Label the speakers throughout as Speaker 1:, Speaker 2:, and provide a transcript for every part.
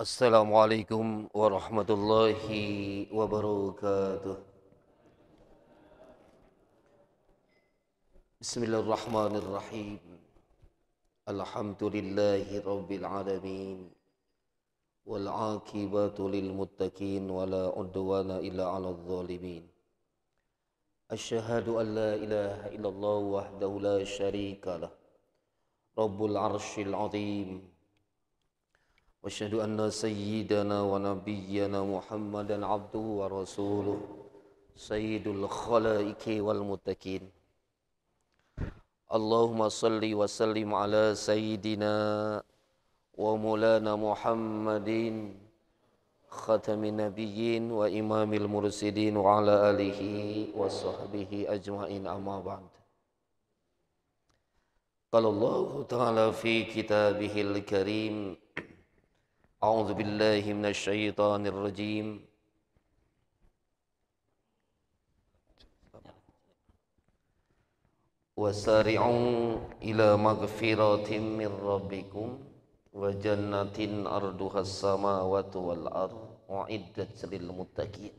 Speaker 1: Assalamualaikum warahmatullahi wabarakatuh. Bismillahirrahmanirrahim. Alhamdulillahi rabbil alamin. Wal aqibatu lil muttaqin wala udwana illa 'alal zalimin. Asyhadu an la ilaha illallah wahdahu la syarika lah. Rabbul arsyil azim. واشهد ان سيدنا ونبينا محمدا عبده ورسوله سيد الخلائق والمتقين اللهم صل وسلم على سيدنا ومولانا محمد خاتم النبيين وامام المرسلين وعلى اله وصحبه اجمعين اما بعد قال الله تعالى في كتابه الكريم أعوذ بالله من الشيطان الرجيم وسارعوا إلى مغفرة من ربكم وجنة أرضها السماوات والأرض أعدت للمتقين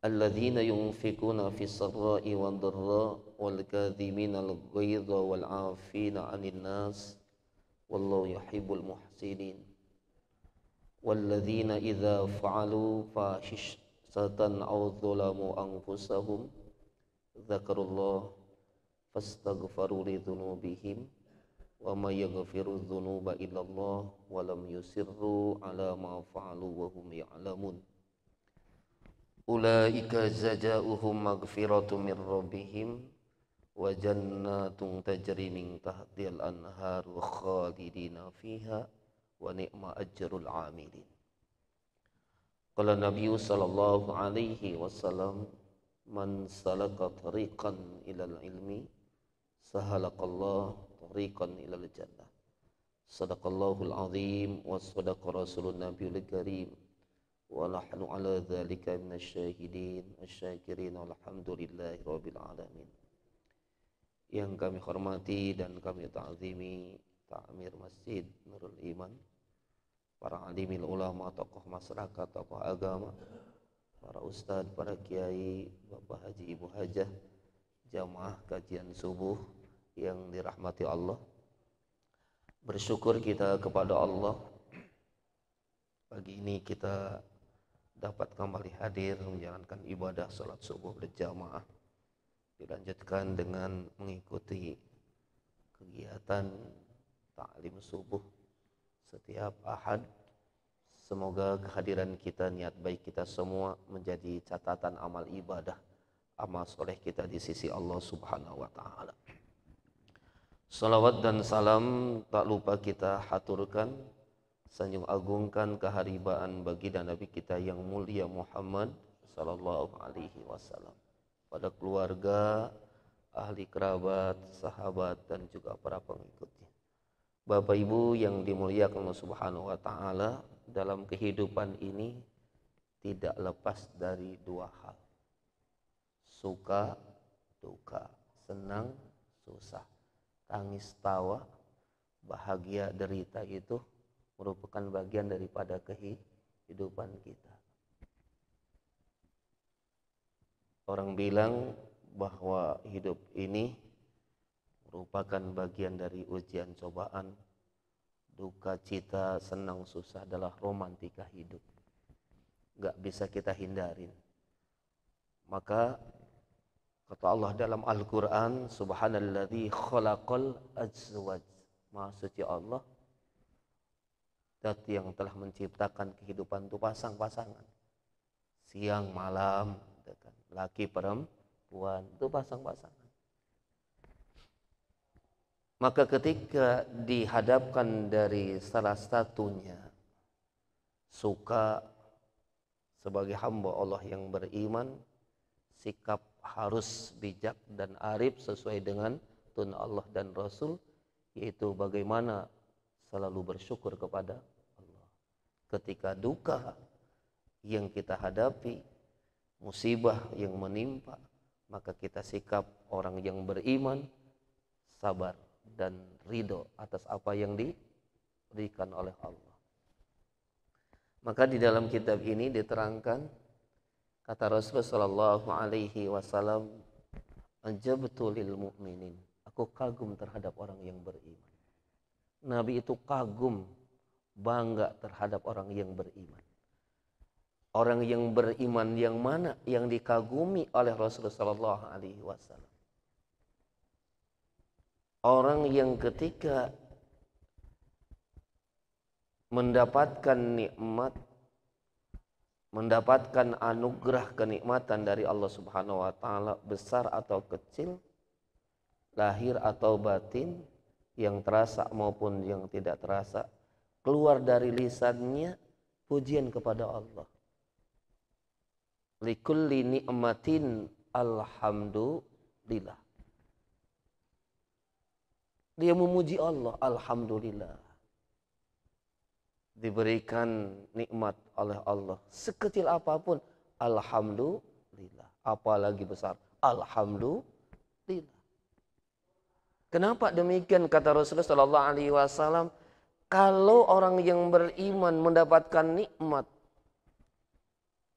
Speaker 1: الذين ينفقون في السراء والضراء والكاظمين الغيظ والعافين عن الناس والله يحب المحسنين والذين إذا فعلوا فاحشة أو ظلموا أنفسهم ذكروا الله فاستغفروا لذنوبهم وما يغفر الذنوب إلا الله ولم يصروا على ما فعلوا وهم يعلمون أولئك جزاؤهم مغفرة من ربهم وجنات تجري من تحتها الأنهار خالدين فيها ونعم أجر العاملين قال النبي صلى الله عليه وسلم من سلك طريقا إلى العلم سهلك الله طريقا إلى الجنة صدق الله العظيم وصدق رسول النبي الكريم ونحن على ذلك من الشاهدين الشاكرين والحمد لله رب العالمين. Yang kami hormati dan kami ta'zimi Ta'mir Masjid Nurul Iman, para alimil ulama, tokoh masyarakat, tokoh agama, para ustadz, para kiai, bapak haji, ibu hajah, jamaah kajian subuh yang dirahmati Allah. Bersyukur kita kepada Allah, pagi ini kita dapat kembali hadir menjalankan ibadah salat subuh berjamaah, dilanjutkan dengan mengikuti kegiatan ta'lim subuh setiap Ahad. Semoga kehadiran kita, niat baik kita semua menjadi catatan amal ibadah, amal soleh kita di sisi Allah Subhanahu wa ta'ala. Salawat dan salam tak lupa kita haturkan, sanjung agungkan keharibaan baginda Nabi kita yang mulia Muhammad sallallahu alaihi wasallam, pada keluarga, ahli kerabat, sahabat, dan juga para pengikutnya. Bapak Ibu yang dimuliakan Allah Subhanahu wa ta'ala, dalam kehidupan ini tidak lepas dari dua hal: suka, duka, senang, susah, tangis, tawa, bahagia, derita, itu merupakan bagian daripada kehidupan kita. Orang bilang bahwa hidup ini merupakan bagian dari ujian cobaan. Duka cita, senang susah adalah romantika hidup, gak bisa kita hindarin. Maka kata Allah dalam Al-Quran, Subhanalladzi khalaqal azwaj, Maha suci Allah, zat yang telah menciptakan kehidupan itu pasang-pasangan, siang malam, laki perempuan, itu pasang-pasangan. Maka ketika dihadapkan dari salah satunya, suka, sebagai hamba Allah yang beriman, sikap harus bijak dan arif sesuai dengan tuntunan Allah dan Rasul, yaitu bagaimana selalu bersyukur kepada Allah. Ketika duka yang kita hadapi, musibah yang menimpa, maka kita sikap orang yang beriman, sabar dan ridho atas apa yang diberikan oleh Allah. Maka di dalam kitab ini diterangkan kata Rasulullah Shallallahu Alaihi Wasallam, "Ajabtu lil mu'minin." Aku kagum terhadap orang yang beriman. Nabi itu kagum, bangga terhadap orang yang beriman. Orang yang beriman yang mana yang dikagumi oleh Rasulullah Shallallahu Alaihi Wasallam? Orang yang ketika mendapatkan nikmat, mendapatkan anugerah kenikmatan dari Allah Subhanahu wa taala, besar atau kecil, lahir atau batin, yang terasa maupun yang tidak terasa, keluar dari lisannya pujian kepada Allah. Likulli ni'matin alhamdulillah. Dia memuji Allah, alhamdulillah. Diberikan nikmat oleh Allah sekecil apapun, alhamdulillah. Apalagi besar, alhamdulillah. Kenapa demikian kata Rasulullah Sallallahu Alaihi Wasallam? Kalau orang yang beriman mendapatkan nikmat,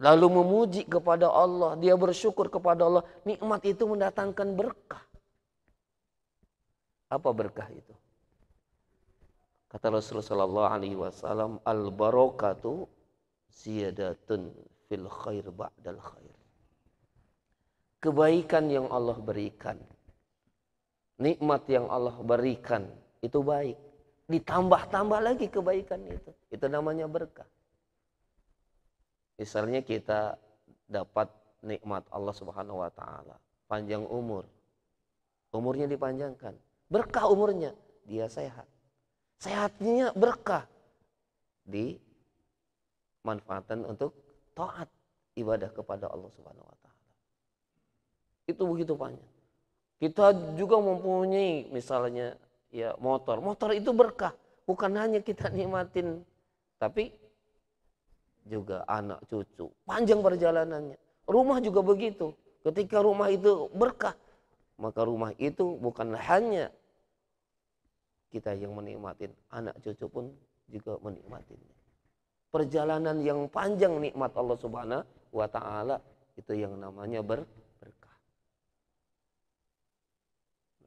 Speaker 1: lalu memuji kepada Allah, dia bersyukur kepada Allah, nikmat itu mendatangkan berkah. Apa berkah itu? Kata Rasulullah Sallallahu Alaihi Wasallam, al barakatu ziyadatun fil khair ba'dal khair. Kebaikan yang Allah berikan, nikmat yang Allah berikan itu baik. Ditambah-tambah lagi kebaikan itu. Itu namanya berkah. Misalnya kita dapat nikmat Allah Subhanahu wa taala, panjang umur. Umurnya dipanjangkan. Berkah umurnya, dia sehat. Sehatnya berkah. Dimanfaatkan untuk taat ibadah kepada Allah Subhanahu wa taala. Itu begitu banyak. Kita juga mempunyai misalnya ya motor. Motor itu berkah. Bukan hanya kita nikmatin, tapi juga anak cucu. Panjang perjalanannya. Rumah juga begitu. Ketika rumah itu berkah, maka rumah itu bukan hanya kita yang menikmatin, anak cucu pun juga menikmatinya. Perjalanan yang panjang nikmat Allah Subhanahu wa taala itu yang namanya berkah.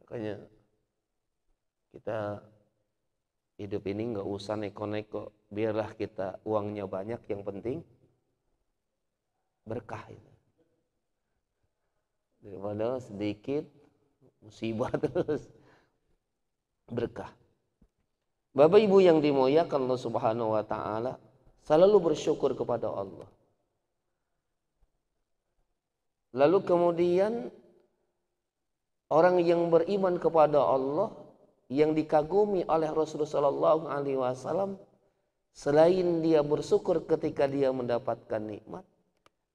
Speaker 1: Makanya kita hidup ini nggak usah neko-neko, biarlah kita uangnya banyak, yang penting berkah itu. Daripada sedikit musibah terus. Berkah. Bapak Ibu yang dimuliakan Allah Subhanahu wa taala, selalu bersyukur kepada Allah. Lalu kemudian orang yang beriman kepada Allah yang dikagumi oleh Rasulullah sallallahu alaihi wasallam, selain dia bersyukur ketika dia mendapatkan nikmat,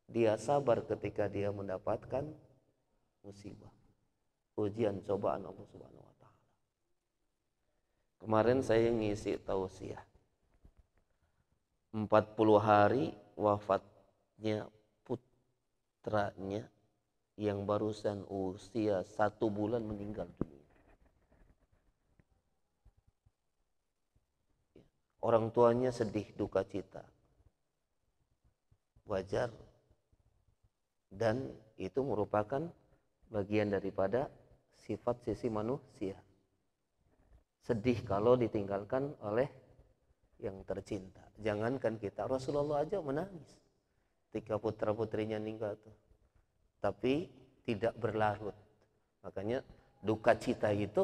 Speaker 1: dia sabar ketika dia mendapatkan musibah, ujian, cobaan Allah Subhanahu wa taala. Kemarin saya ngisi tausiah 40 hari wafatnya putranya yang barusan usia 1 bulan meninggal dunia. Orang tuanya sedih, duka cita, wajar, dan itu merupakan bagian daripada sifat sisi manusia. Sedih kalau ditinggalkan oleh yang tercinta. Jangankan kita, Rasulullah aja menangis ketika putra-putrinya meninggal tuh. Tapi tidak berlarut. Makanya duka cita itu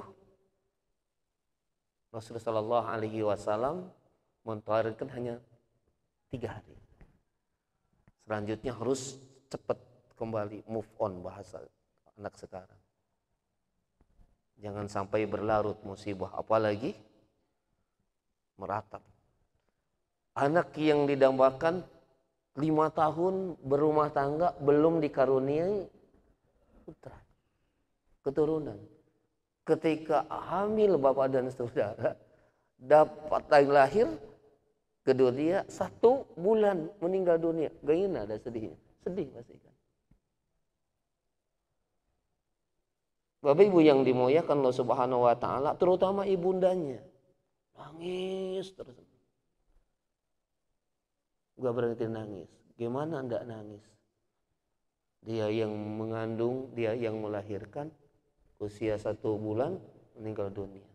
Speaker 1: Rasulullah Shallallahu Alaihi Wasallam mentarikkan hanya 3 hari. Selanjutnya harus cepat kembali, move on bahasa anak sekarang. Jangan sampai berlarut musibah, apalagi meratap. Anak yang didambakan 5 tahun berumah tangga belum dikaruniai putra, keturunan. Ketika hamil bapak dan saudara, dapat lahir ke dunia 1 bulan meninggal dunia. Gimana ada sedihnya? Sedih pasti kan. Bapak Ibu yang dimuliakan Allah Subhanahu wa taala, terutama ibundanya, nangis terus. nggak berhenti nangis. Gimana ndak nangis? Dia yang mengandung, dia yang melahirkan, usia 1 bulan meninggal dunia.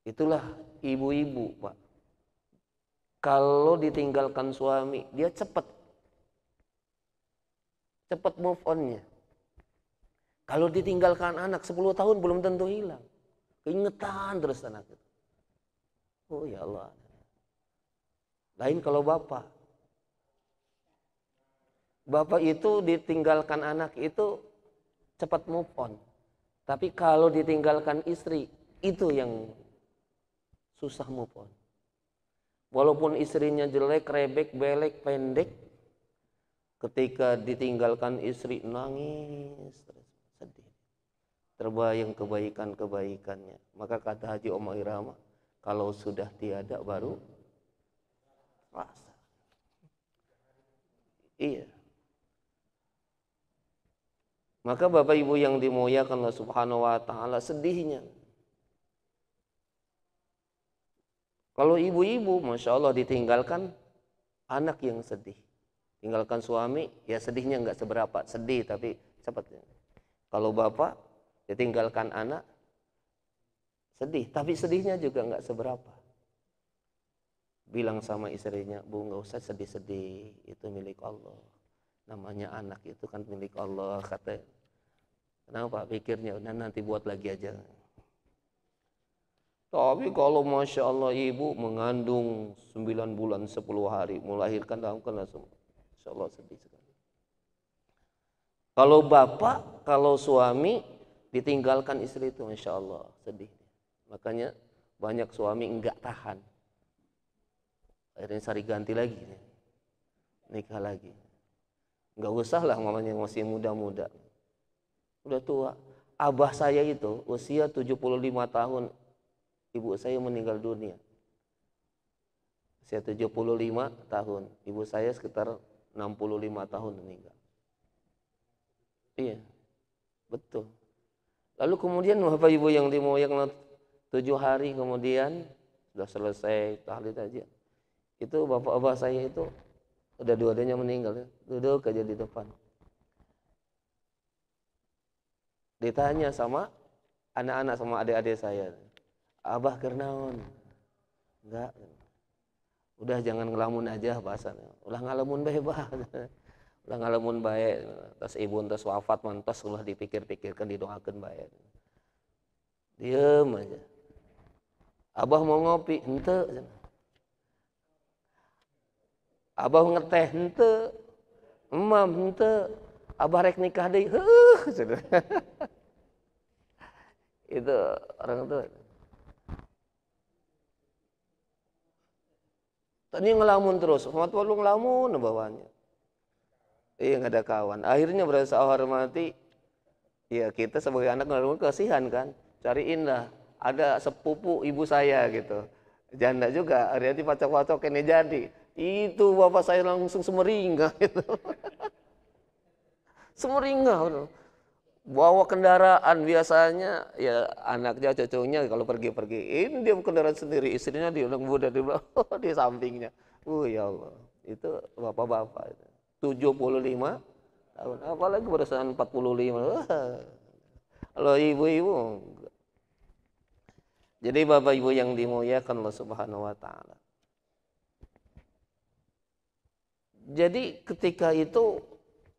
Speaker 1: Itulah ibu-ibu, Pak. Kalau ditinggalkan suami, dia cepat move on-nya. Kalau ditinggalkan anak 10 tahun belum tentu hilang. Keingetan terus anak itu. Oh ya Allah. Lain kalau bapak. Bapak itu ditinggalkan anak itu cepat move on. Tapi kalau ditinggalkan istri, itu yang susah move on. Walaupun istrinya jelek, rebek, belek, pendek, ketika ditinggalkan istri nangis, sedih. Terbayang kebaikan-kebaikannya. Maka kata Haji Omar Irama, kalau sudah tiada baru rasa. Iya. Maka Bapak Ibu yang dimuliakan Allah Subhanahu wa taala, sedihnya. Kalau ibu-ibu, Masya Allah, ditinggalkan anak yang sedih. Tinggalkan suami, ya sedihnya nggak seberapa. Sedih tapi cepat. Kalau bapak ditinggalkan anak, sedih. Tapi sedihnya juga nggak seberapa. Bilang sama istrinya, Bu, nggak usah sedih-sedih. Itu milik Allah. Namanya anak itu kan milik Allah. Kata, kenapa pikirnya? Nanti buat lagi aja. Tapi kalau Masya Allah ibu mengandung 9 bulan 10 hari, melahirkan dalam langsung, Masya Allah sedih sekali. Kalau bapak, kalau suami ditinggalkan istri itu, Masya Allah sedih. Makanya banyak suami enggak tahan. Akhirnya cari ganti lagi, nikah lagi. Enggak usah lah mamanya masih muda-muda. Udah tua. Abah saya itu usia 75 tahun. Ibu saya meninggal dunia. Usia 75 tahun. Ibu saya sekitar 65 tahun meninggal. Iya, betul. Lalu kemudian Bapak Ibu yang dimuliakan 7 hari kemudian sudah selesai tahlil aja. Itu bapak-bapak saya itu udah dua-duanya meninggal. Duduk aja di depan. Ditanya sama anak-anak sama adik-adik saya. Abah kernaon? Enggak. Udah jangan ngelamun aja bahasanya. Ulah ngalamun bae bah. Ulah ngalamun bae. Tas ibu tas wafat mantos ulah dipikir-pikirkan didoakeun bae. Diem aja. Abah mau ngopi? Henteu. Abah ngeteh? Henteu. Emam? Henteu. Abah rek nikah deui? Heuh. Itu orang tua. Tadi ngelamun terus, Muhammad lu ngelamun bawahnya. Iya nggak ada kawan. Akhirnya berasa hormati. Ya kita sebagai anak ngelamun kasihan kan. Cariin lah. Ada sepupu ibu saya gitu. Janda juga. Hari-hari pacok-pacok ini jadi. Itu bapak saya langsung semeringah gitu. Semeringah. Bawa kendaraan biasanya ya anaknya cucunya kalau pergi-pergi ini dia kendaraan sendiri, istrinya di muda di belakang di sampingnya. Ya Allah, itu bapak-bapak itu 75 tahun, apalagi berusaha 45. Kalau ibu-ibu. Jadi Bapak Ibu yang dimuliakan Allah Subhanahu wa taala. Jadi ketika itu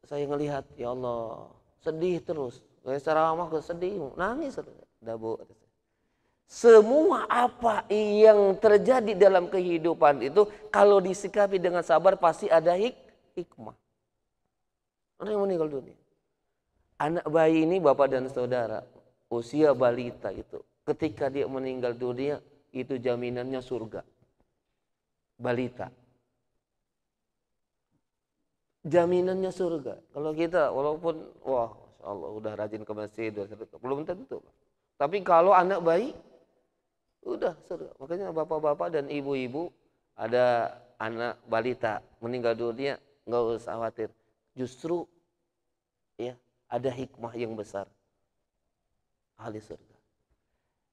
Speaker 1: saya ngelihat ya Allah sedih terus. Saya ceramah ke sedih, nangis. Dabu. Semua apa yang terjadi dalam kehidupan itu kalau disikapi dengan sabar pasti ada hikmah. Orang yang meninggal dunia. Anak bayi ini bapak dan saudara, usia balita itu. Ketika dia meninggal dunia itu jaminannya surga. Balita. Jaminannya surga. Kalau kita walaupun wah Masya Allah udah rajin ke masjid belum tentu. Tapi kalau anak bayi udah surga. Makanya bapak-bapak dan ibu-ibu ada anak balita meninggal dunia nggak usah khawatir. Justru ya ada hikmah yang besar. Ahli surga.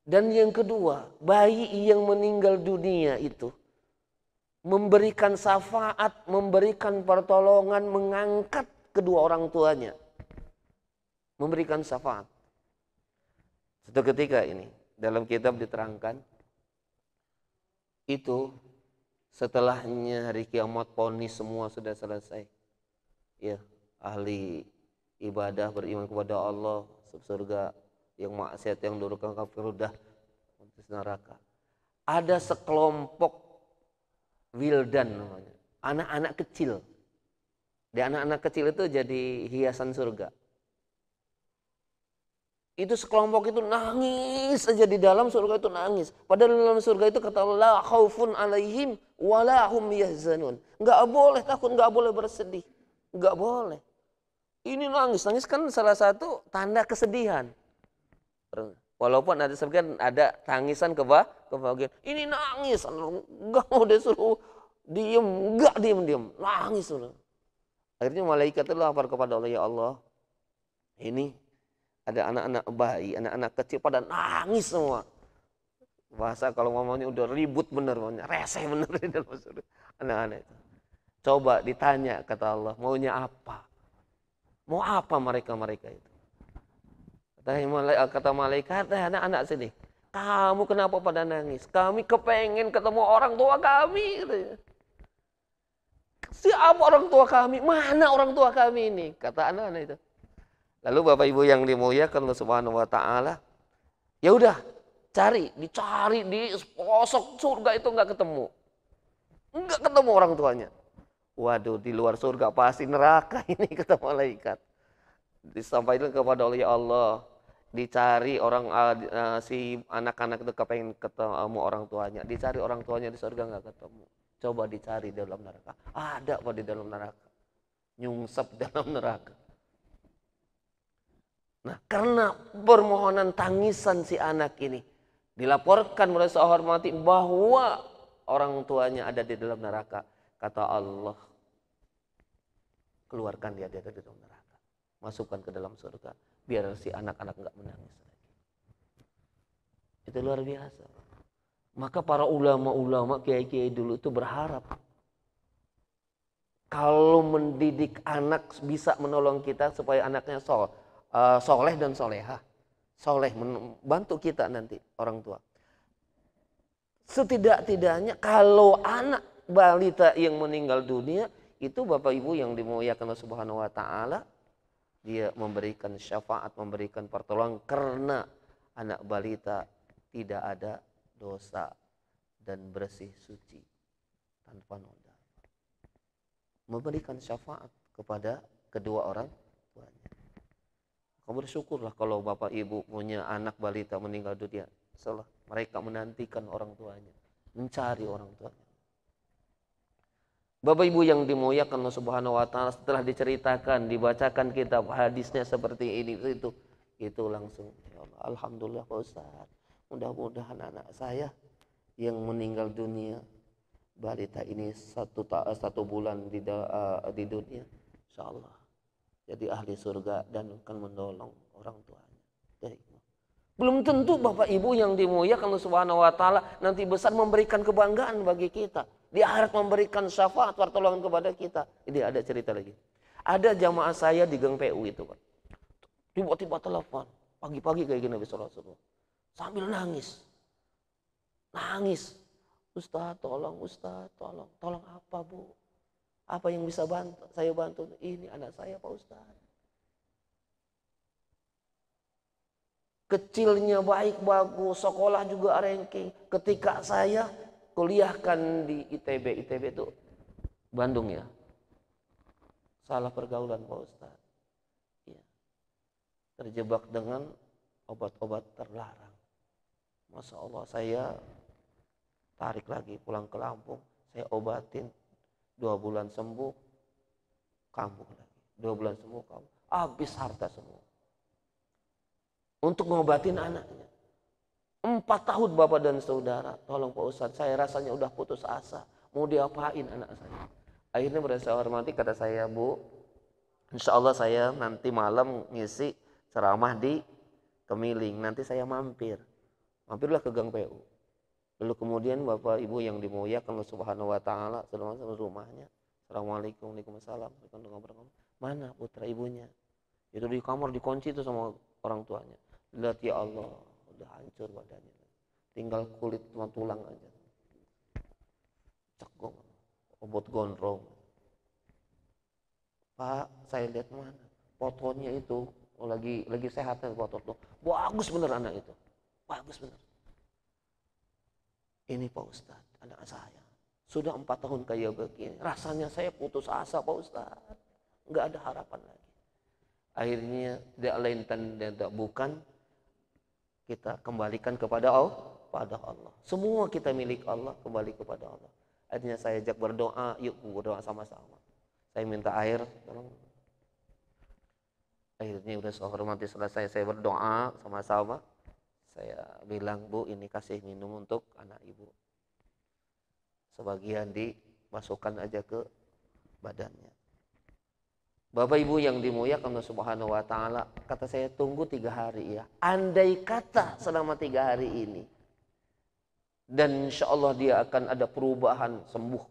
Speaker 1: Dan yang kedua, bayi yang meninggal dunia itu memberikan syafaat, memberikan pertolongan, mengangkat kedua orang tuanya. Memberikan syafaat. Suatu ketika ini, dalam kitab diterangkan, itu setelahnya hari kiamat vonis semua sudah selesai. Ya, ahli ibadah beriman kepada Allah, surga, yang maksiat, yang durhaka, kafir, udah neraka. Ada sekelompok wildan namanya, anak-anak kecil. Di anak-anak kecil itu jadi hiasan surga. Itu sekelompok itu nangis aja di dalam surga itu nangis. Padahal dalam surga itu kata Allah, la khaufun alaihim wala hum yahzanun. Enggak boleh takut, enggak boleh bersedih. Enggak boleh. Ini nangis kan salah satu tanda kesedihan. Walaupun ada sebagian ada tangisan kebahagiaan. Ini nangis, enggak mau disuruh diem, enggak diem, nangis. Akhirnya malaikat itu lapor kepada Allah, ya Allah, ini ada anak-anak bayi, anak-anak kecil pada nangis semua. Bahasa kalau ngomongnya udah ribut bener, reseh bener di dalam surga. Anak-anak itu. Coba ditanya kata Allah, maunya apa? Mau apa mereka itu? Kata malaikat, anak-anak sini, kamu kenapa pada nangis? Kami kepengen ketemu orang tua kami. Siapa orang tua kami? Mana orang tua kami ini? Kata anak-anak itu. Lalu Bapak Ibu yang dimuliakan Allah Subhanahu wa taala, ya udah, dicari di pelosok surga itu enggak ketemu. Enggak ketemu orang tuanya. Waduh, di luar surga pasti neraka ini kata malaikat. Disampaikan kepada Allah, ya Allah, dicari orang si anak-anak itu kepengen ketemu orang tuanya, dicari orang tuanya di surga enggak ketemu. Coba dicari di dalam neraka. Ada apa di dalam neraka? Nyungsep dalam neraka. Nah, karena permohonan tangisan si anak ini dilaporkan oleh seorang hormati bahwa orang tuanya ada di dalam neraka. Kata Allah, keluarkan dia dari dalam neraka. Masukkan ke dalam surga. Biar si anak-anak enggak menangis lagi. Itu luar biasa. Maka para ulama-ulama, kiai-kiai dulu itu berharap kalau mendidik anak bisa menolong kita supaya anaknya soleh dan soleha. Soleh membantu kita nanti orang tua. Setidak-tidaknya kalau anak balita yang meninggal dunia itu Bapak Ibu yang dimuliakan Allah Subhanahu wa taala, dia memberikan syafaat, memberikan pertolongan karena anak balita tidak ada dosa dan bersih suci tanpa noda. Memberikan syafaat kepada kedua orang tuanya. Kamu bersyukurlah kalau Bapak Ibu punya anak balita meninggal dunia. Setelah mereka menantikan orang tuanya, mencari orang tuanya. Bapak Ibu yang dimuliakan Allah Subhanahu wa taala, setelah diceritakan, dibacakan kitab hadisnya seperti ini itu langsung ya Allah, alhamdulillah Pak Ustaz. Mudah-mudahan anak saya yang meninggal dunia balita ini satu bulan di dunia, insyaallah jadi ahli surga dan akan menolong orang tuanya. Belum tentu Bapak Ibu yang dimuliakan Allah Subhanahu wa taala nanti besar memberikan kebanggaan bagi kita. Di akhirat memberikan syafaat pertolongan kepada kita. Ini ada cerita lagi. Ada jamaah saya di Gang PU itu, Pak. Tiba-tiba telepon pagi-pagi kayak gini Nabi sallallahu alaihi wasallam. Sambil nangis. Nangis. Ustaz, tolong Ustaz, tolong. Tolong apa, Bu? Apa yang bisa bantu? Saya bantu. Ini anak saya, Pak Ustaz. Kecilnya baik, bagus, sekolah juga ranking. Ketika saya kuliahkan di ITB itu Bandung ya. Salah pergaulan Pak Ustaz. Ya. Terjebak dengan obat-obat terlarang. Masya Allah, saya tarik lagi pulang ke Lampung. Saya obatin 2 bulan sembuh, kambuh lagi. 2 bulan sembuh, kambuh. Habis harta semua. Untuk mengobatin anaknya. 4 tahun Bapak dan Saudara. Tolong Pak Ustadz, saya rasanya udah putus asa. Mau diapain anak saya? Akhirnya berasa hormati kata saya, Bu, insya Allah saya nanti malam ngisi ceramah di Kemiling. Nanti saya mampirlah ke Gang PU. Lalu kemudian Bapak Ibu yang dimuliakan Allah Subhanahu wa taala sudah masuk rumahnya. Assalamualaikum, waalaikumsalam. Mana putra ibunya? Itu di kamar dikunci itu sama orang tuanya. Lihat ya Allah, udah hancur badannya. Tinggal kulit sama tulang aja. Cekung, obot gondrong. Pak, saya lihat mana? Fotonya itu lagi sehatnya foto tuh. Bagus bener anak itu. Bagus bener. Ini Pak Ustadz, anak saya. Sudah 4 tahun kayak begini. Rasanya saya putus asa Pak Ustadz. Nggak ada harapan lagi. Akhirnya tidak lain dan tidak bukan kita kembalikan kepada Allah. Semua kita milik Allah, kembali kepada Allah. Akhirnya saya ajak berdoa, yuk berdoa sama-sama. Saya minta air, tolong. Akhirnya udah hormati selesai saya berdoa sama-sama. Saya bilang, Bu, ini kasih minum untuk anak ibu. Sebagian dimasukkan aja ke badannya. Bapak Ibu yang dimuliakan Allah Subhanahu wa taala, kata saya tunggu 3 hari ya. Andai kata selama 3 hari ini dan insya Allah dia akan ada perubahan sembuh.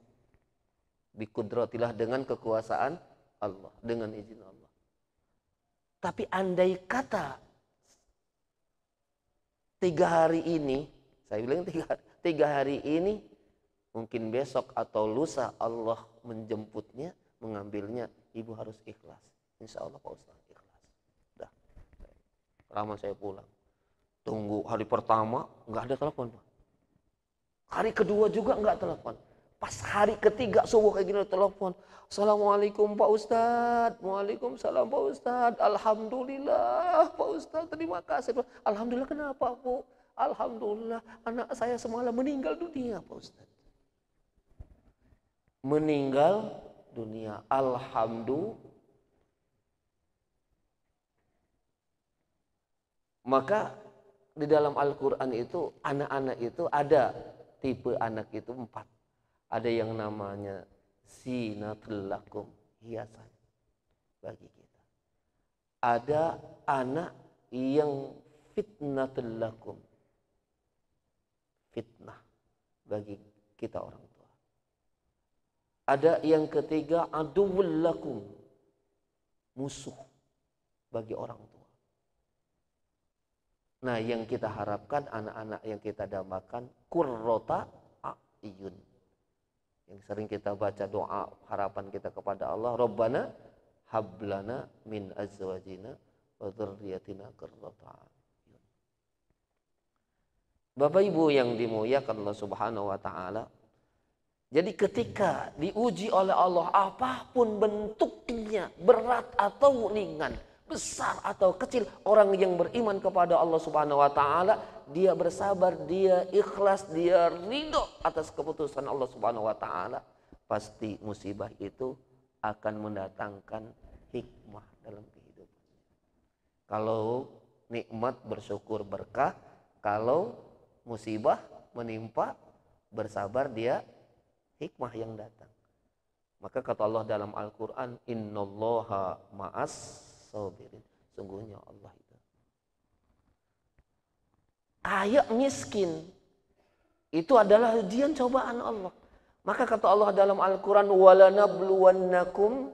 Speaker 1: Biqudratillah, dengan kekuasaan Allah, dengan izin Allah. Tapi andai kata 3 hari ini, saya bilang 3 hari ini, mungkin besok atau lusa Allah menjemputnya, mengambilnya, ibu harus ikhlas. Insya Allah Pak Ustaz ikhlas. Dah, lama saya pulang. Tunggu hari pertama nggak ada telepon Pak. Hari kedua juga nggak telepon. Pas hari ketiga subuh kayak gini telepon. Assalamualaikum Pak Ustadz. Waalaikumsalam Pak Ustadz. Alhamdulillah Pak Ustadz. Terima kasih. Alhamdulillah kenapa Bu? Alhamdulillah anak saya semalam meninggal dunia Pak Ustadz. Meninggal dunia. Alhamdulillah. Maka di dalam Al-Quran itu anak-anak itu ada tipe anak itu 4. Ada yang namanya zinatul lakum, hiasan bagi kita. Ada anak yang fitnatul lakum, fitnah bagi kita orang tua. Ada yang ketiga aduwwul lakum, musuh bagi orang tua. Nah, yang kita harapkan anak-anak yang kita dambakan qurrata a'yun. Yang sering kita baca doa harapan kita kepada Allah, Rabbana hablana min azwajina wa dzurriyyatina qurrata a'yun. Bapak Ibu yang dimuliakan Allah Subhanahu wa taala, jadi ketika diuji oleh Allah apapun bentuknya, berat atau ringan, besar atau kecil, orang yang beriman kepada Allah Subhanahu wa taala, dia bersabar, dia ikhlas, dia ridho atas keputusan Allah Subhanahu wa taala, pasti musibah itu akan mendatangkan hikmah dalam kehidupan. Kalau nikmat bersyukur berkah, kalau musibah menimpa bersabar, dia hikmah yang datang. Maka kata Allah dalam Al-Qur'an, innallaha ma'as sabirin. Sungguhnya Allah itu kaya miskin itu adalah ujian cobaan Allah. Maka kata Allah dalam Al-Quran, walanabluwannakum,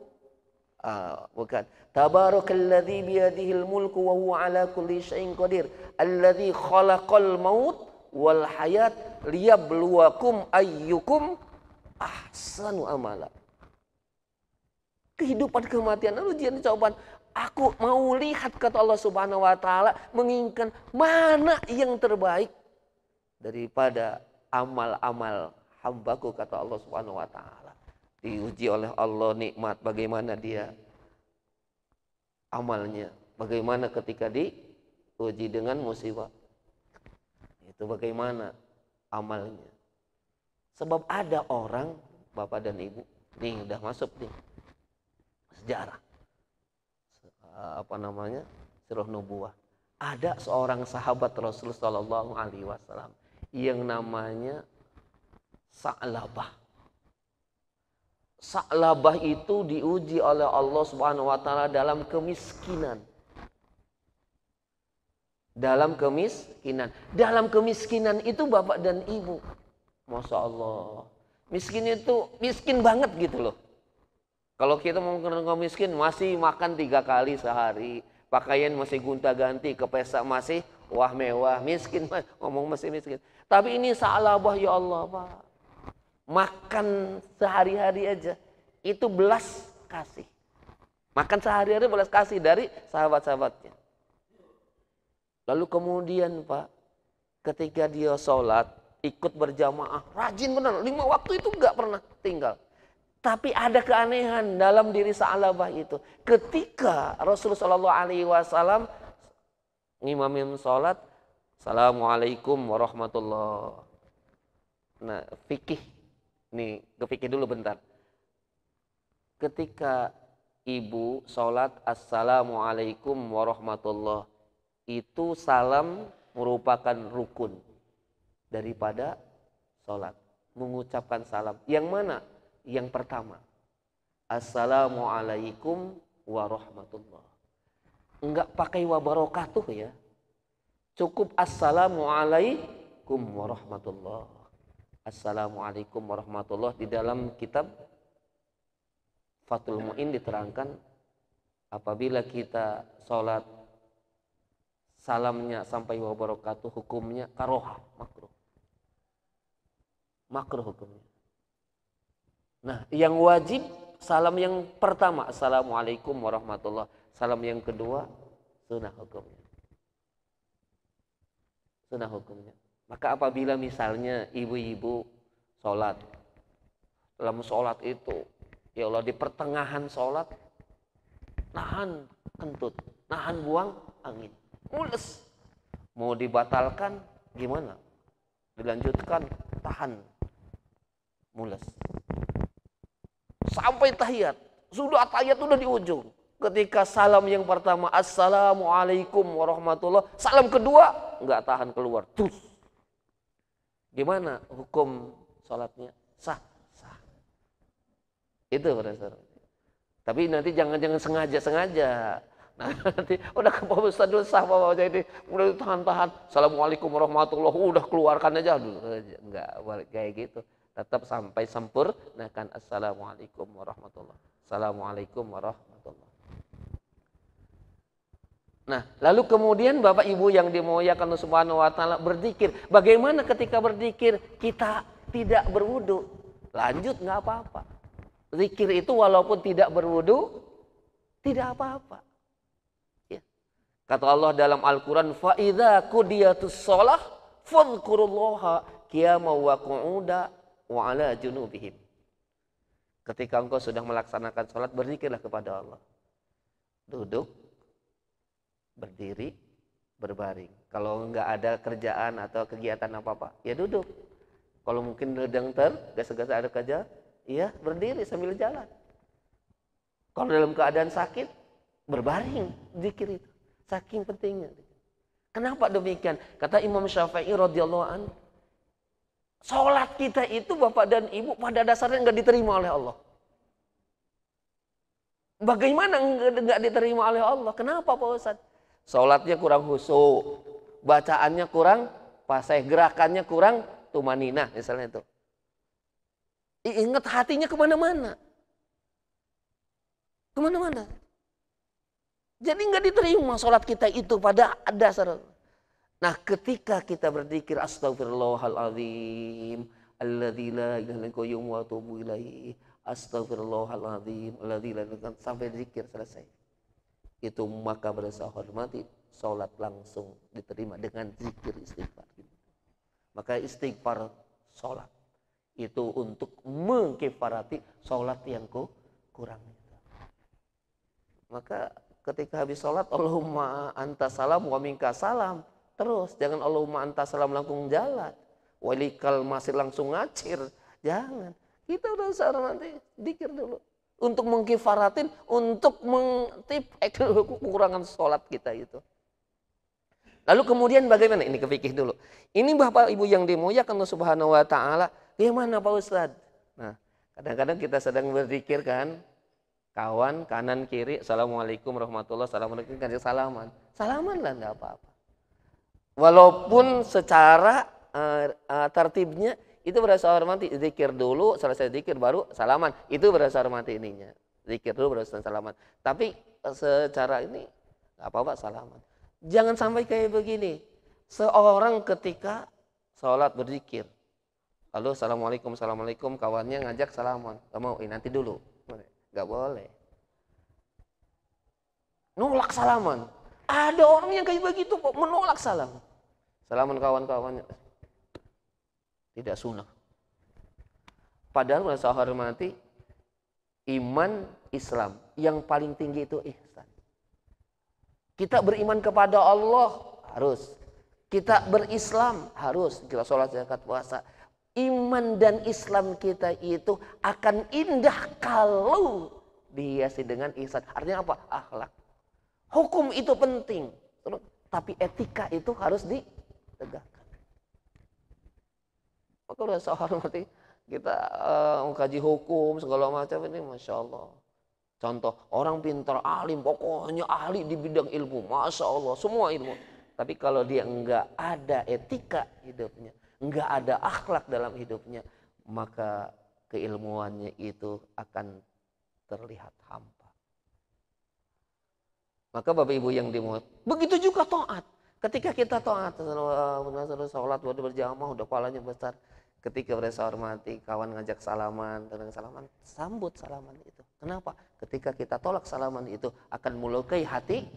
Speaker 1: bukan, tabarakalladzi biyadihil mulku wa huwa ala kulli syai'in qadir, alladzi khalaqal maut wal hayat liyabluwakum ayyukum ahsanu amala. Kehidupan kematian ujian cobaan. Aku mau lihat, kata Allah Subhanahu wa taala, menginginkan mana yang terbaik daripada amal-amal hambaku, kata Allah Subhanahu wa taala. Diuji oleh Allah nikmat, bagaimana dia amalnya, bagaimana ketika diuji dengan musibah. Itu bagaimana amalnya. Sebab ada orang, Bapak dan Ibu, nih udah masuk nih sejarah. Sirah nubuwah. Ada seorang sahabat Rasul sallallahu alaihi wasallam yang namanya Sa'labah. Sa'labah itu diuji oleh Allah Subhanahu wa taala dalam kemiskinan. dalam kemiskinan. Dalam kemiskinan itu bapak dan ibu, Masya Allah, miskin itu miskin banget gitu loh. Kalau kita mau miskin, masih makan 3 kali sehari, pakaian masih gonta-ganti, ke pesta masih wah mewah, miskin, ngomong masih miskin. Tapi ini salabah ya Allah Pak. Makan sehari-hari aja, itu belas kasih. Makan sehari-hari belas kasih dari sahabat-sahabatnya. Lalu kemudian Pak, ketika dia sholat, ikut berjamaah, rajin benar, 5 waktu itu nggak pernah tinggal. Tapi ada keanehan dalam diri Sa'labah itu. Ketika Rasulullah SAW ngimamin sholat, Assalamualaikum warahmatullah. Nah, fikih. Nih, ke fikih dulu bentar. Ketika ibu sholat, Assalamualaikum warahmatullah. Itu salam merupakan rukun daripada sholat. Mengucapkan salam. Yang mana? Yang pertama, Assalamualaikum warahmatullah. Enggak pakai wabarakatuh ya. Cukup Assalamualaikum warahmatullah. Assalamualaikum warahmatullah. Di dalam kitab Fathul Mu'in diterangkan, apabila kita sholat salamnya sampai wabarakatuh, hukumnya karohah, makruh. Makruh hukumnya. Nah, yang wajib salam yang pertama, Assalamualaikum warahmatullah. Salam yang kedua, sunnah hukumnya. Sunnah hukumnya. Maka apabila misalnya ibu-ibu sholat, dalam sholat itu, ya Allah, di pertengahan sholat, nahan kentut, nahan buang angin, mules. Mau dibatalkan gimana? Dilanjutkan, tahan, mules. Sampai tahiyat, sudah tahiyat udah di ujung. Ketika salam yang pertama, Assalamualaikum warahmatullah, salam kedua nggak tahan keluar, terus. Gimana hukum sholatnya? Sah, sah. Itu berdasar. Tapi nanti jangan sengaja. Nah, nanti udah ke Pak Ustadz dulu sah Pak, jadi udah tahan. Assalamualaikum warahmatullah, udah keluarkan aja dulu. Enggak balik kayak gitu. Tetap sampai sempurnakan Assalamualaikum warahmatullah. Assalamualaikum warahmatullah. Nah, lalu kemudian Bapak Ibu yang dimuliakan Allah Subhanahu wa taala berzikir. Bagaimana ketika berzikir kita tidak berwudu? Lanjut nggak apa-apa. Zikir itu walaupun tidak berwudu tidak apa-apa. Ya. Kata Allah dalam Al-Qur'an, fa idza qudiyatus shalah fadhkurullaha qiyaman wa qu'udan wa ala junubihim. Ketika engkau sudah melaksanakan sholat, berzikirlah kepada Allah. Duduk, berdiri, berbaring. Kalau enggak ada kerjaan atau kegiatan apa-apa, ya duduk. Kalau mungkin sedang tergesa-gesa ada kerja, ya berdiri sambil jalan. Kalau dalam keadaan sakit, berbaring, zikir itu. Saking pentingnya. Kenapa demikian? Kata Imam Syafi'i radhiyallahu anhu, sholat kita itu Bapak dan Ibu pada dasarnya enggak diterima oleh Allah. Bagaimana enggak diterima oleh Allah? Kenapa Pak Ustadz? Sholatnya kurang khusyuk, bacaannya kurang fasih, gerakannya kurang tumaninah misalnya itu. Ingat hatinya kemana-mana. Kemana-mana. Jadi enggak diterima sholat kita itu pada dasar. Nah, ketika kita berzikir astagfirullahaladzim alladzi la ilaha illa qayyum wa atubu ilaihi, astagfirullahaladzim alladzi la ilaha, sampai zikir selesai. Itu maka berasa hormati salat langsung diterima dengan zikir istighfar. Maka istighfar salat itu untuk mengkifarati salat yang kurang. Maka ketika habis salat, Allahumma anta salam wa minka salam. Terus, jangan Allahumma anta salam langsung jalan. Walikal masih langsung ngacir. Jangan. Kita udah sekarang nanti dikir dulu. Untuk mengkifaratin, untuk mengtipek kekurangan sholat kita itu. Lalu kemudian bagaimana? Ini kefikih dulu. Ini Bapak Ibu yang dimuliakan Allah Subhanahu wa taala. Gimana Pak Ustadz? Nah, kadang-kadang kita sedang berzikir kan. Kawan, kanan, kiri. Assalamualaikum warahmatullahi wabarakatuh. Assalamualaikum, salaman. Salaman lah, enggak apa-apa. Walaupun secara tertibnya itu berasa hormati, zikir dulu, selesai zikir baru salaman. Itu berasa hormati ininya. Zikir dulu baru salaman. Tapi secara ini nggak apa-apa salaman. Jangan sampai kayak begini. Seorang ketika sholat berzikir, lalu assalamualaikum, assalamualaikum, kawannya ngajak salaman. Gak mau, nanti dulu. Gak boleh. Nolak salaman. Ada orang yang kayak begitu kok, menolak salam. Salaman kawan-kawannya. Tidak sunnah. Padahal saya hormati iman Islam. Yang paling tinggi itu ihsan. Kita beriman kepada Allah harus. Kita berislam harus. Kita sholat, zakat, puasa. Iman dan Islam kita itu akan indah kalau dihiasi dengan ihsan. Artinya apa? Akhlak. Hukum itu penting. Tapi etika itu harus ditegakkan. Maka udah hormati kita mengkaji hukum segala macam ini, masya Allah. Contoh orang pintar alim, pokoknya ahli di bidang ilmu, masya Allah semua ilmu. Tapi kalau dia enggak ada etika hidupnya, enggak ada akhlak dalam hidupnya, maka keilmuannya itu akan terlihat hampa. Maka Bapak Ibu yang dimuliakan, begitu juga taat. Ketika kita taat, sholat berjamaah, udah palanya besar. Ketika berasa hormati, kawan ngajak salaman, sambut salaman itu. Kenapa? Ketika kita tolak salaman itu akan melukai hati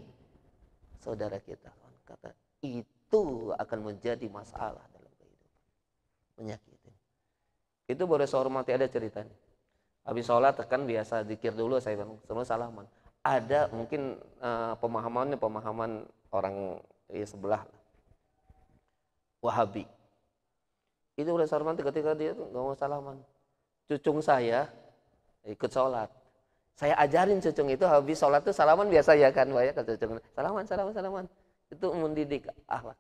Speaker 1: saudara kita. Kata itu akan menjadi masalah dalam kehidupan, menyakiti. Itu berasa hormati, ada ceritanya. Habis sholat kan biasa zikir dulu, saya semua salaman. Ada mungkin pemahaman orang sebelah Wahabi. Itu udah hormati ketika dia nggak mau salaman. Cucung saya ikut sholat. Saya ajarin cucung itu habis sholat itu salaman biasa ya kan, banyak ke cucung. Salaman. Itu mendidik akhlak.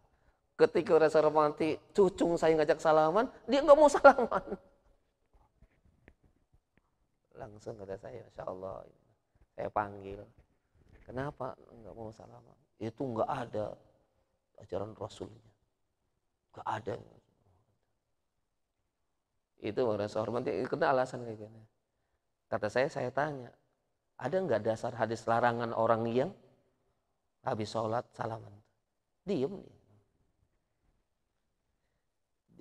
Speaker 1: Ketika udah hormati, cucung saya ngajak salaman, dia nggak mau salaman. Langsung kata saya, Masya Allah, saya panggil. Kenapa nggak mau salaman? Itu nggak ada ajaran Rasulnya, nggak ada. Itu merasa hormati, itu alasan kayak gini. Kata saya tanya, ada nggak dasar hadis larangan orang yang habis sholat salaman? Diem dia.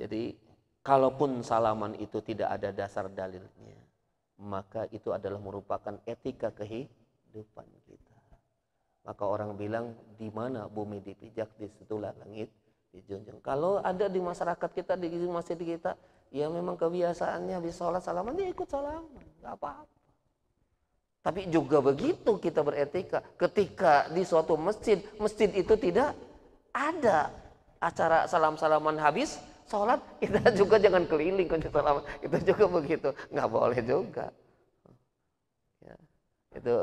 Speaker 1: Jadi kalaupun salaman itu tidak ada dasar dalilnya, maka itu adalah merupakan etika kehidupan kita. Maka orang bilang, di mana bumi dipijak, di situlah langit dijunjung. Kalau ada di masyarakat kita, di masjid kita, ya memang kebiasaannya habis sholat salaman, dia ikut salaman, gak apa-apa. Tapi juga begitu kita beretika. Ketika di suatu masjid itu tidak ada acara salam-salaman habis sholat, kita juga jangan keliling kunci salaman. Itu juga begitu, nggak boleh juga. Ya, itu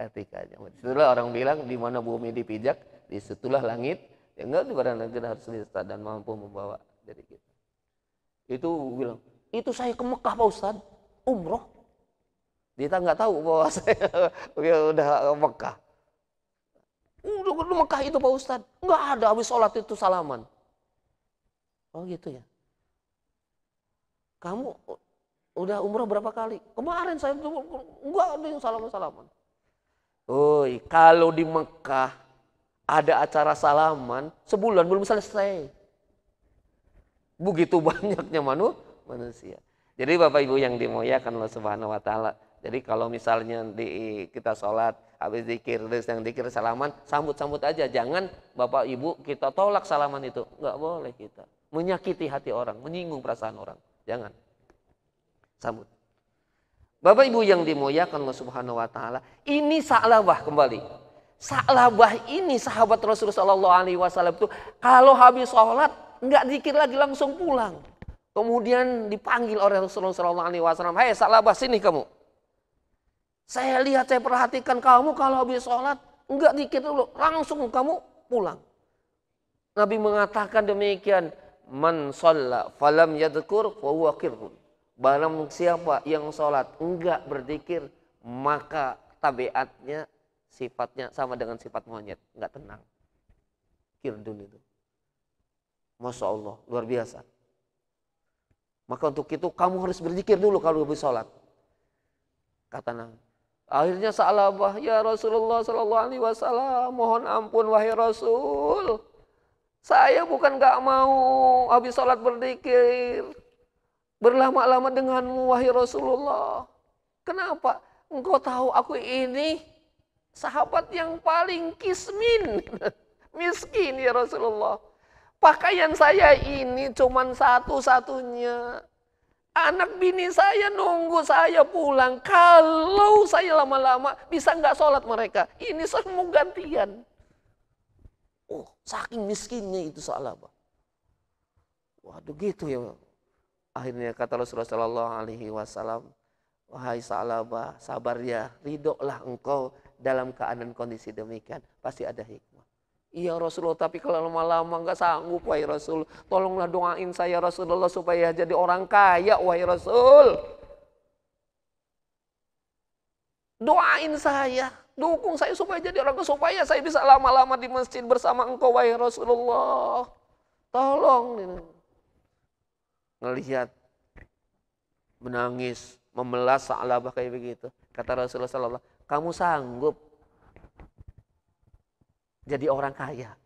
Speaker 1: etikanya. Itulah orang bilang, di mana bumi dipijak, di situlah langit. Ya enggak, di mana kita harus bisa dan mampu membawa dari kita. Itu bilang, itu saya ke Mekah Pak Ustadz, umroh. Dia nggak tahu bahwa saya udah ke Mekah. Udah ke Mekah itu Pak Ustadz, nggak ada habis sholat itu salaman. Oh gitu ya. Kamu udah umroh berapa kali? Kemarin saya nggak ada yang salaman. Oh, kalau di Mekah ada acara salaman sebulan belum selesai. Begitu banyaknya manusia. Jadi Bapak Ibu yang dimuliakan Allah Subhanahu wa taala. Jadi kalau misalnya kita sholat, habis zikir, yang zikir salaman, sambut aja. Jangan Bapak Ibu kita tolak salaman itu. Enggak boleh kita. Menyakiti hati orang, menyinggung perasaan orang. Jangan. Sambut. Bapak Ibu yang dimuliakan Allah Subhanahu wa taala, ini Sa'labah kembali. Sa'labah ini sahabat Rasulullah sallallahu alaihi wasallam itu kalau habis sholat enggak zikir lagi, langsung pulang. Kemudian dipanggil oleh Rasulullah sallallahu alaihi wasallam, "Hei Sa'labah, sini kamu. Saya lihat, saya perhatikan kamu kalau habis sholat enggak zikir dulu, langsung kamu pulang." Nabi mengatakan demikian, "Man shalla falam yadhkur fa huwa qirrun." Barang siapa yang sholat enggak berzikir, maka tabiatnya, sifatnya sama dengan sifat monyet, enggak tenang. Kirdun itu. Masya Allah, luar biasa. Maka untuk itu kamu harus berzikir dulu kalau habis sholat. Kata Nabi. Akhirnya Sa'labah, ya Rasulullah Sallallahu Alaihi Wasallam, mohon ampun wahai Rasul. Saya bukan gak mau habis sholat berzikir, berlama-lama denganmu wahai Rasulullah. Kenapa? Engkau tahu aku ini sahabat yang paling kismin. Miskin ya Rasulullah. Pakaian saya ini cuman satu-satunya. Anak bini saya nunggu saya pulang. Kalau saya lama-lama bisa nggak sholat mereka. Ini semua gantian. Oh, saking miskinnya itu Sa'labah. Waduh gitu ya. Akhirnya kata Rasulullah Sallallahu Alaihi Wasallam, wahai Sa'labah, sabar ya, ridholah engkau dalam keadaan kondisi demikian. Pasti ada hikmah. Iya Rasulullah, tapi kalau lama-lama nggak sanggup wahai Rasul. Tolonglah doain saya Rasulullah supaya jadi orang kaya wahai Rasul. Doain saya, dukung saya supaya jadi orang kaya, supaya saya bisa lama-lama di masjid bersama engkau wahai Rasulullah. Tolong. Ngelihat, menangis, memelas Sa'labah kayak begitu. Kata Rasulullah Sallallahu, kamu sanggup jadi orang kaya?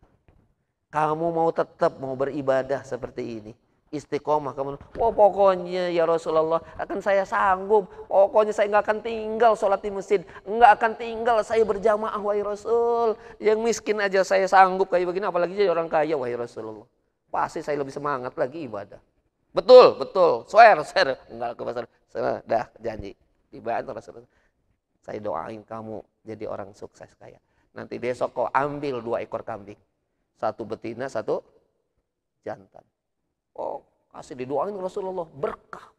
Speaker 1: Kamu mau tetap mau beribadah seperti ini? Istiqomah kamu. Oh pokoknya ya Rasulullah akan saya sanggup. Pokoknya saya nggak akan tinggal sholat di masjid. Nggak akan tinggal saya berjamaah wahai Rasul. Yang miskin aja saya sanggup kayak begini. Apalagi jadi orang kaya wahai Rasulullah. Pasti saya lebih semangat lagi ibadah. Betul, betul. Swear. Enggak ke pasar. Dah janji. Dibantu Rasulullah. Saya doain kamu jadi orang sukses kaya. Nanti besok kau ambil 2 ekor kambing. 1 betina, 1 jantan. Oh, kasih didoain Rasulullah, berkah.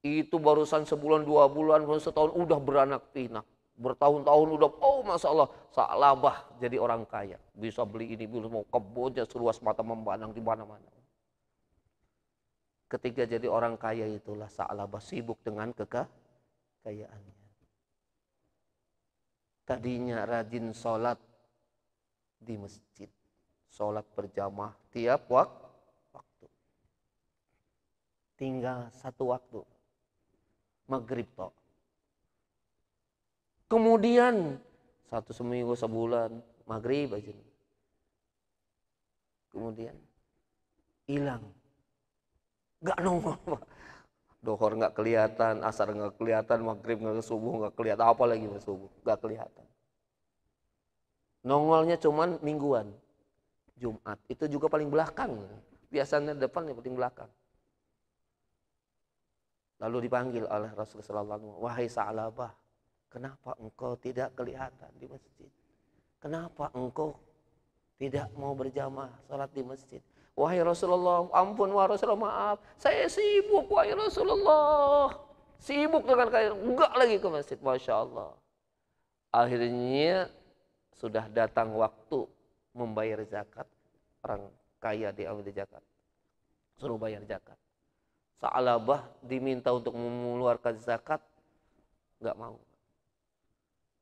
Speaker 1: Itu barusan sebulan 2 bulan, setahun udah beranak pinak. Bertahun-tahun udah, oh Masya Allah, Sa'labah jadi orang kaya. Bisa beli ini, bisa mau kebunnya seluas mata memandang di mana-mana. Ketika jadi orang kaya itulah Sa'labah sibuk dengan kekayaannya. Tadinya rajin sholat di masjid. Sholat berjamaah tiap waktu. Tinggal 1 waktu. Maghrib toh. Kemudian 1 seminggu sebulan maghrib aja. Kemudian hilang. Gak nongol Pak. Dohor gak kelihatan, asar gak kelihatan, maghrib gak, subuh gak kelihatan, apa lagi subuh gak kelihatan. Nongolnya cuman mingguan. Jumat itu juga paling belakang. Biasanya depan yang paling belakang. Lalu dipanggil oleh Rasulullah SAW, wahai Sa'labah, kenapa engkau tidak kelihatan di masjid? Kenapa engkau tidak mau berjamaah sholat di masjid? Wahai Rasulullah, ampun wahai Rasulullah, maaf, saya sibuk wahai Rasulullah. Sibuk dengan kaya, enggak lagi ke masjid, Masya Allah. Akhirnya sudah datang waktu membayar zakat. Orang kaya diambil zakat, suruh bayar zakat. Sa'labah diminta untuk mengeluarkan zakat, nggak mau.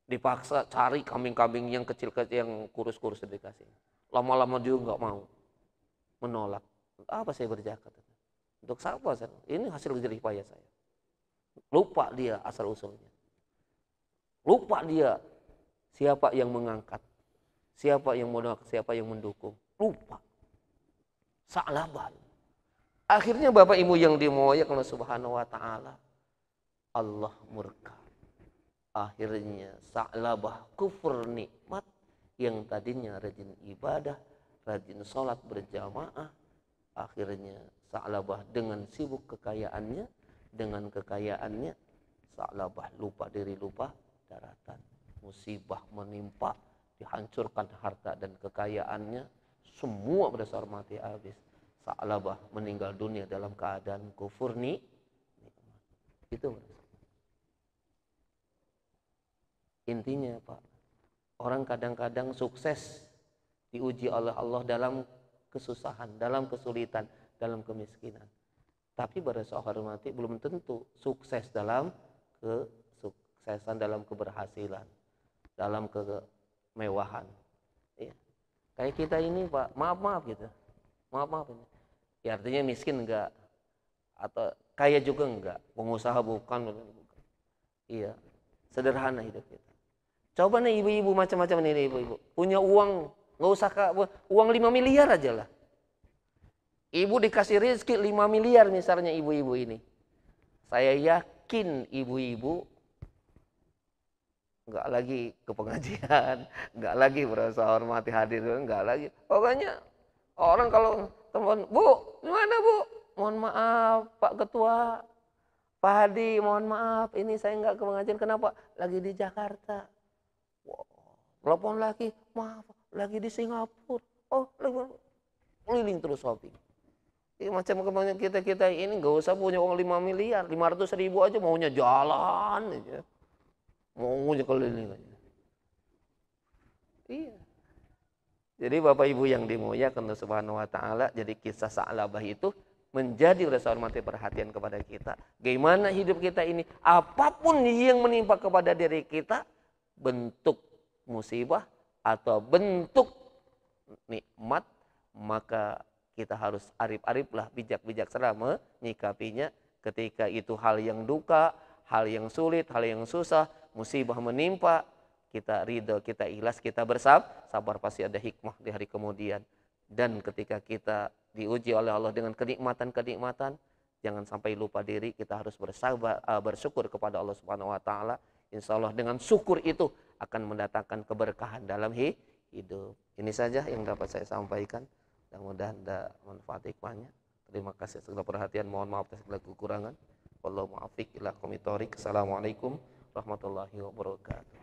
Speaker 1: Dipaksa cari kambing-kambing yang kecil-kecil, yang kurus-kurus dikasih. Lama-lama dia nggak mau, menolak. Apa saya berzakat? Untuk siapa? Ini hasil jerih payah saya. Lupa dia asal usulnya. Lupa dia siapa yang mengangkat, siapa yang menolak, siapa yang mendukung. Lupa. Sa'labah. Akhirnya Bapak Ibu yang dimuliakan Allah Subhanahu wa taala, Allah murka. Akhirnya Sa'labah kufur nikmat yang tadinya rajin ibadah, rajin sholat berjamaah. Akhirnya Sa'labah dengan sibuk kekayaannya, dengan kekayaannya Sa'labah lupa diri, lupa daratan. Musibah menimpa, dihancurkan harta dan kekayaannya, semua berdasar mati habis. Sa'labah meninggal dunia dalam keadaan kufur nikmat. Itu intinya Pak. Orang kadang-kadang sukses diuji oleh Allah dalam kesusahan, dalam kesulitan, dalam kemiskinan. Tapi pada saat hormati belum tentu sukses dalam kesuksesan, dalam keberhasilan, dalam kemewahan. Ya. Kayak kita ini Pak, maaf gitu. Maaf ini. Ya artinya miskin enggak, atau kaya juga enggak, pengusaha bukan. Iya, sederhana hidup kita. Coba nih ibu-ibu macam-macam ini ibu-ibu, punya uang, nggak usah uang 5 miliar aja lah. Ibu dikasih rezeki 5 miliar misalnya ibu-ibu ini. Saya yakin ibu-ibu nggak lagi ke pengajian, nggak lagi merasa hormati hadir, nggak lagi. Pokoknya orang kalau telepon, Bu, gimana Bu? Mohon maaf Pak Ketua, Pak Hadi, mohon maaf, ini saya nggak ke pengajian. Kenapa? Lagi di Jakarta. Wow. Telepon lagi, maaf, lagi di Singapura. Oh, lagi keliling terus shopping. Ya, macam kemarin kita ini nggak usah punya uang 5 miliar, 500.000 aja maunya jalan aja. Maunya keliling aja. Iya. Jadi Bapak Ibu yang dimuliakan Allah Subhanahu wa taala, jadi kisah Sa'labah itu menjadi rasa hormat perhatian kepada kita. Bagaimana hidup kita ini, apapun yang menimpa kepada diri kita, bentuk musibah atau bentuk nikmat, maka kita harus arif-ariflah, bijak-bijaksana menyikapinya. Ketika itu hal yang duka, hal yang sulit, hal yang susah, musibah menimpa, kita ridho, kita ikhlas, kita sabar, pasti ada hikmah di hari kemudian. Dan ketika kita diuji oleh Allah dengan kenikmatan-kenikmatan, jangan sampai lupa diri, kita harus bersyukur kepada Allah Subhanahu wa taala. Insya Allah dengan syukur itu akan mendatangkan keberkahan dalam hidup. Ini saja yang dapat saya sampaikan. Mudah-mudahan ada manfaat hikmahnya. Terima kasih segala perhatian. Mohon maaf atas segala kekurangan. Wallahu muwaffiq ila aqwamit thoriq. Assalamualaikum warahmatullahi wabarakatuh.